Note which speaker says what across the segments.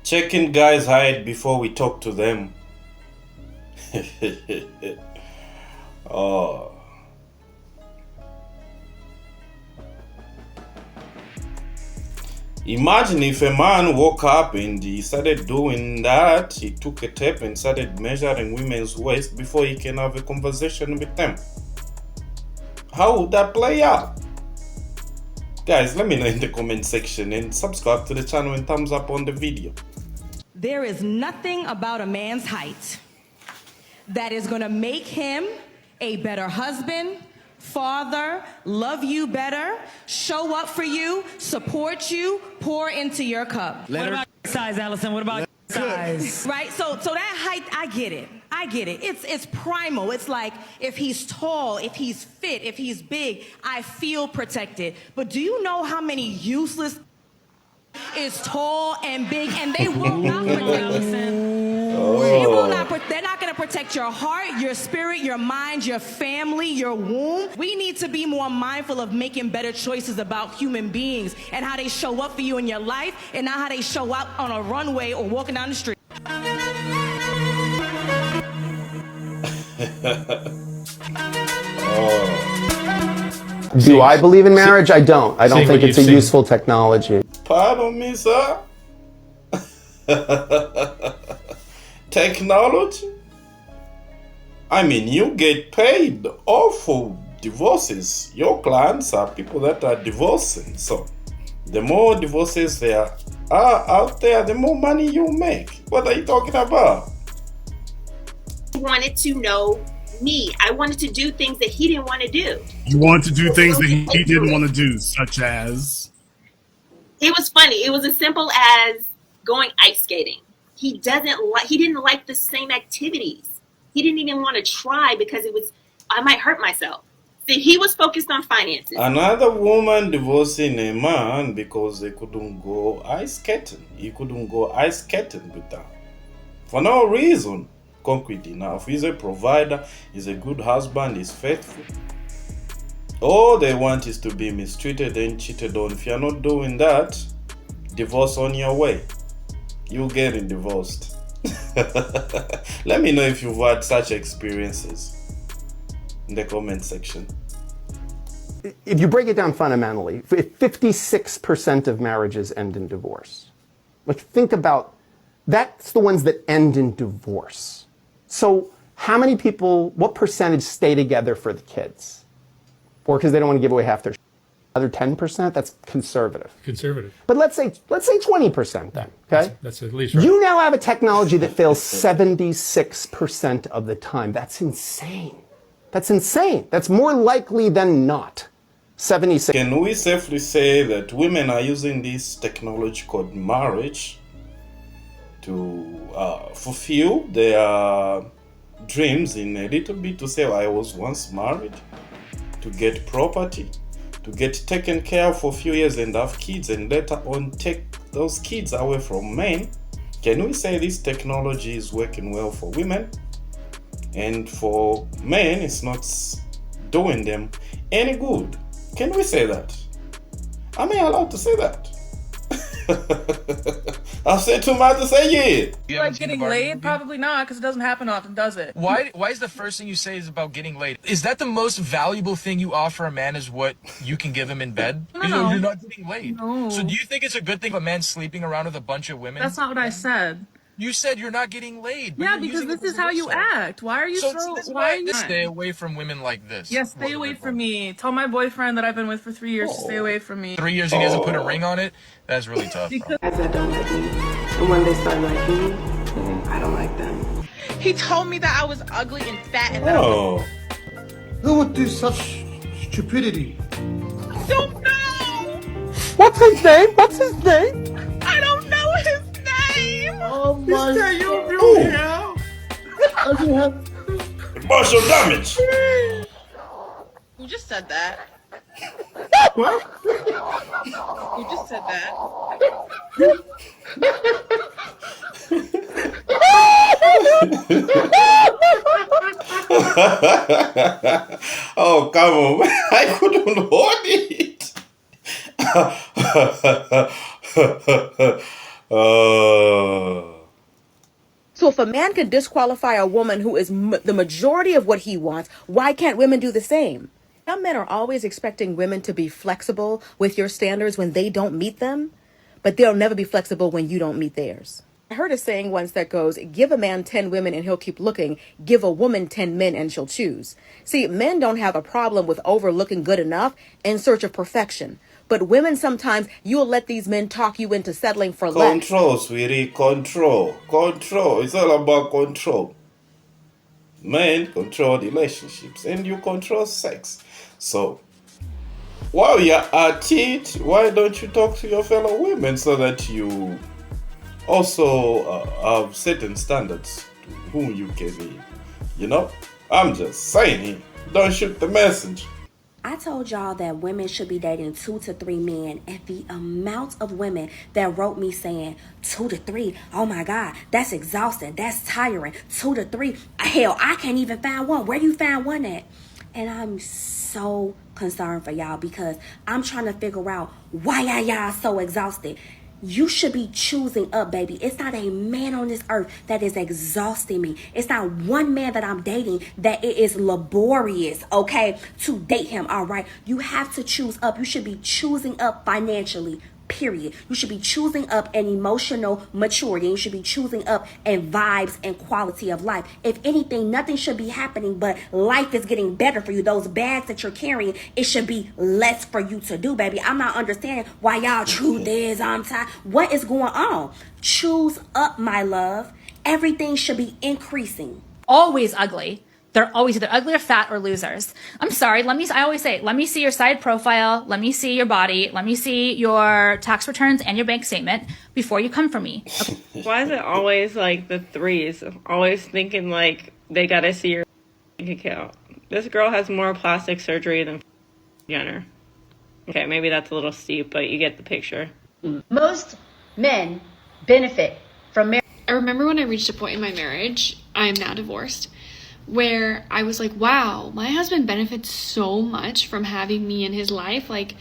Speaker 1: Checking guys' height before we talk to them. Oh. Imagine if a man woke up and he started doing that. He took a tape and started measuring women's waist before he can have a conversation with them. How would that play out? Guys, let me know in the comment section and subscribe to the channel and thumbs up on the video.
Speaker 2: There is nothing about a man's height that is going to make him a better husband, father, love you better, show up for you, support you, pour into your cup.
Speaker 3: What about size, Allison? What about size?
Speaker 2: Right? So that height, I get it. It's primal. It's like if he's tall, if he's fit, if he's big, I feel protected. But do you know how many useless is tall and big, and they will not protect you? They will not. They're not going to protect your heart, your spirit, your mind, your family, your womb. We need to be more mindful of making better choices about human beings and how they show up for you in your life, and not how they show up on a runway or walking down the street.
Speaker 4: Do I believe in marriage? I don't. I don't think it's a useful technology.
Speaker 1: Pardon me, sir? Technology? I mean, you get paid off for divorces. Your clients are people that are divorcing. So, the more divorces there are out there, the more money you make. What are you talking about?
Speaker 5: He wanted to know me. I wanted to do things that he didn't want to do.
Speaker 6: You want to do things that he didn't want to do, such as?
Speaker 5: It was funny. It was as simple as going ice skating. He didn't like the same activities. He didn't even want to try because I might hurt myself. So he was focused on finances.
Speaker 1: Another woman divorcing a man because they couldn't go ice skating. He couldn't go ice skating with her. For no reason concrete enough. He's a provider, he's a good husband, he's faithful. All they want is to be mistreated and cheated on. If you're not doing that, divorce on your way. You're getting divorced. Let me know if you've had such experiences in the comment section.
Speaker 4: If you break it down fundamentally, 56% of marriages end in divorce. Like, think about, that's the ones that end in divorce. So how many people, what percentage stay together for the kids? Or because they don't want to give away half their other 10%? That's conservative.
Speaker 7: Conservative.
Speaker 4: But let's say 20% then, okay?
Speaker 7: That's at least right.
Speaker 4: You now have a technology that fails 76% of the time. That's insane. That's insane. That's more likely than not. 76.
Speaker 1: Can we safely say that women are using this technology called marriage to fulfill their dreams in a little bit, to say, I was once married, to get property, to get taken care of for a few years and have kids, and later on take those kids away from men? Can we say this technology is working well for women, and for men it's not doing them any good? Can we say that? Am I allowed to say that? I've said too much to say it.
Speaker 8: You like getting laid? Probably not, because it doesn't happen often, does it?
Speaker 9: Why is the first thing you say is about getting laid? Is that the most valuable thing you offer a man, is what you can give him in bed?
Speaker 8: No.
Speaker 9: You're not getting laid.
Speaker 8: No.
Speaker 9: So do you think it's a good thing if a man's sleeping around with a bunch of women?
Speaker 8: That's not what I said.
Speaker 9: You said you're not getting laid. But
Speaker 8: Yeah,
Speaker 9: you're
Speaker 8: because
Speaker 9: using
Speaker 8: this
Speaker 9: it
Speaker 8: is how you
Speaker 9: reversal.
Speaker 8: act. Why are you
Speaker 9: Why are you stay away from women like this?
Speaker 8: Yes, stay away from me. Tell my boyfriend that I've been with for 3 years to stay away from me.
Speaker 9: 3 years and he hasn't put a ring on it? That's really tough, bro.
Speaker 10: Guys that don't like me, and when they start liking me, I don't like them.
Speaker 8: He told me that I was ugly and fat and that
Speaker 1: Oh,
Speaker 11: Who would do such stupidity?
Speaker 8: I don't know.
Speaker 4: What's his name? What's his name?
Speaker 8: I don't know his name.
Speaker 11: Oh my God.
Speaker 1: emotional damage.
Speaker 8: You just said that.
Speaker 11: What?
Speaker 8: You just said that.
Speaker 1: Oh, come on. I couldn't hold it.
Speaker 7: So if a man can disqualify a woman who is the majority of what he wants, why can't women do the same? Some men are always expecting women to be flexible with your standards when they don't meet them, but they'll never be flexible when you don't meet theirs. I heard a saying once that goes, give a man 10 women and he'll keep looking, give a woman 10 men and she'll choose. See, men don't have a problem with overlooking good enough in search of perfection. But women, sometimes you'll let these men talk you into settling for less.
Speaker 1: Control, sweetie, control. Control. It's all about control. Men control relationships and you control sex. So, while you're at it, why don't you talk to your fellow women so that you also have certain standards to whom you can be? You know? I'm just saying it. Don't shoot the messenger.
Speaker 12: I told y'all that women should be dating 2 to 3 men, and the amount of women that wrote me saying 2 to 3, oh my God, that's exhausting, that's tiring, 2 to 3, hell, I can't even find one. Where you find one at? And I'm so concerned for y'all because I'm trying to figure out why are y'all so exhausted. You should be choosing up, baby. It's not a man on this earth that is exhausting me. It's not one man that I'm dating that it is laborious, okay, to date him, all right? You have to choose up. You should be choosing up financially, period. You should be choosing up an emotional maturity. You should be choosing up in vibes and quality of life. If anything, nothing should be happening, but life is getting better for you. Those bags that you're carrying, it should be less for you to do, baby. I'm not understanding why y'all truth is I'm tired. What is going on? Choose up, my love. Everything should be increasing.
Speaker 13: Always ugly. They're always either ugly or fat or losers. I'm sorry. I always say, let me see your side profile. Let me see your body. Let me see your tax returns and your bank statement before you come for me. Okay.
Speaker 14: Why is it always like the threes? Always thinking like they gotta see your bank account. This girl has more plastic surgery than Jenner. Okay, maybe that's a little steep, but you get the picture.
Speaker 15: Most men benefit from marriage.
Speaker 16: I remember when I reached a point in my marriage, I am now divorced, where I was like, wow, my husband benefits so much from having me in his life. Like,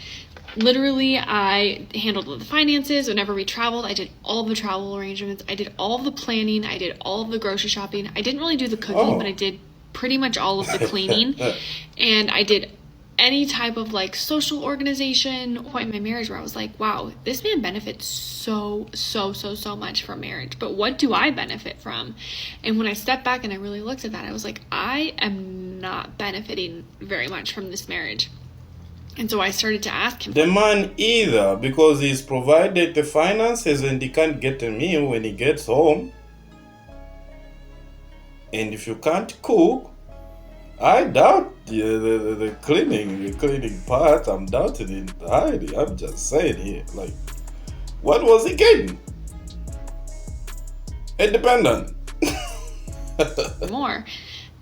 Speaker 16: literally, I handled the finances. Whenever we traveled, I did all the travel arrangements. I did all the planning. I did all of the grocery shopping. I didn't really do the cooking, but I did pretty much all of the cleaning. And I did any type of like social organization. Point in my marriage where I was like, wow, this man benefits so much from marriage, but what do I benefit from? And when I stepped back and I really looked at that, I was like, I am not benefiting very much from this marriage. And so I started to ask him.
Speaker 1: The man either, because he's provided the finances and he can't get a meal when he gets home. And if you can't cook, I doubt the cleaning part. I'm doubting it highly. I'm just saying here, like, what was he getting? Independent.
Speaker 16: More.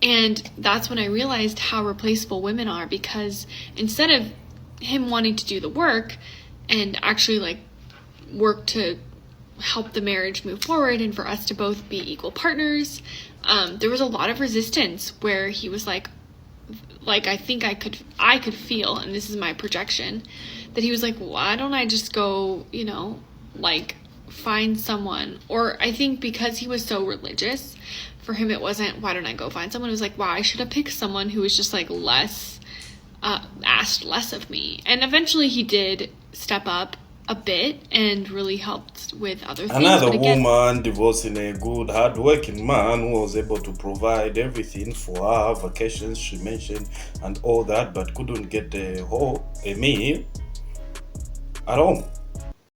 Speaker 16: And that's when I realized how replaceable women are, because instead of him wanting to do the work and actually like work to help the marriage move forward and for us to both be equal partners, there was a lot of resistance where he was like I think I could feel, and this is my projection, that he was like, why don't I just go, like find someone? Or I think because he was so religious, for him it wasn't, why don't I go find someone? It was like, wow, I should have picked someone who was just like less, asked less of me. And eventually he did step up a bit and really helped with other things.
Speaker 1: Another woman divorcing a good, hard-working man who was able to provide everything for her, vacations she mentioned and all that, but couldn't get a meal at home.